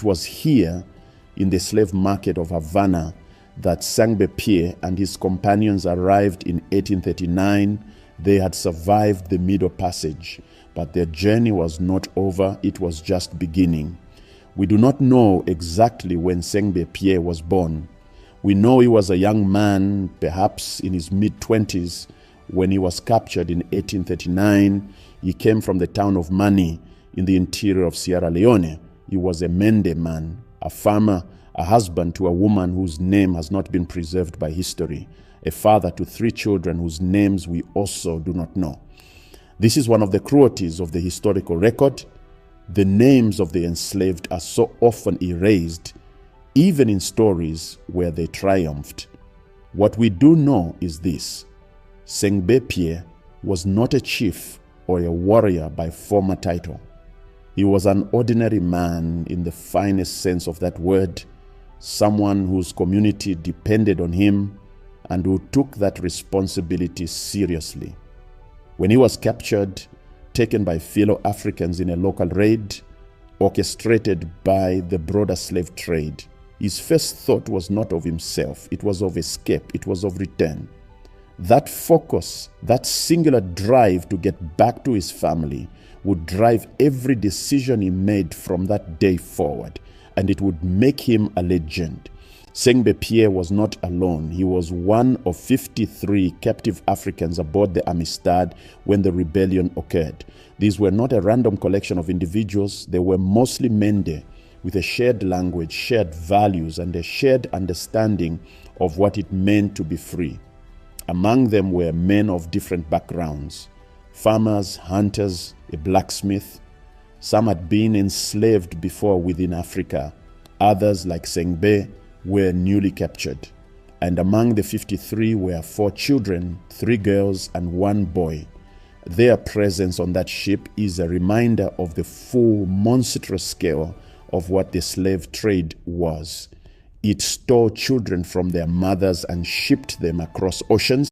was here in the slave market of Havana that Sengbe and his companions arrived in 1839. They had survived the Middle Passage, but their journey was not over, it was just beginning. We do not know exactly when Sengbe was born. We know he was a young man, perhaps in his mid-20s, when he was captured in 1839. He came from the town of Mani in the interior of Sierra Leone. He was a Mende man, a farmer, a husband to a woman whose name has not been preserved by history, a father to 3 children whose names we also do not know. This is one of the cruelties of the historical record. The names of the enslaved are so often erased, even in stories where they triumphed. What we do know is this: Sengbe was not a chief or a warrior by former title. He was an ordinary man in the finest sense of that word, someone whose community depended on him and who took that responsibility seriously. When he was captured, taken by fellow Africans in a local raid, orchestrated by the broader slave trade, his first thought was not of himself, it was of escape, it was of return. That focus, that singular drive to get back to his family would drive every decision he made from that day forward, and it would make him a legend. Sengbe was not alone. He was one of 53 captive Africans aboard the Amistad when the rebellion occurred. These were not a random collection of individuals. They were mostly Mende with a shared language, shared values, and a shared understanding of what it meant to be free. Among them were men of different backgrounds: farmers, hunters, a blacksmith. Some had been enslaved before within Africa. Others, like Sengbe, were newly captured. And among the 53 were 4 children, 3 girls and 1 boy. Their presence on that ship is a reminder of the full, monstrous scale of what the slave trade was. It stole children from their mothers and shipped them across oceans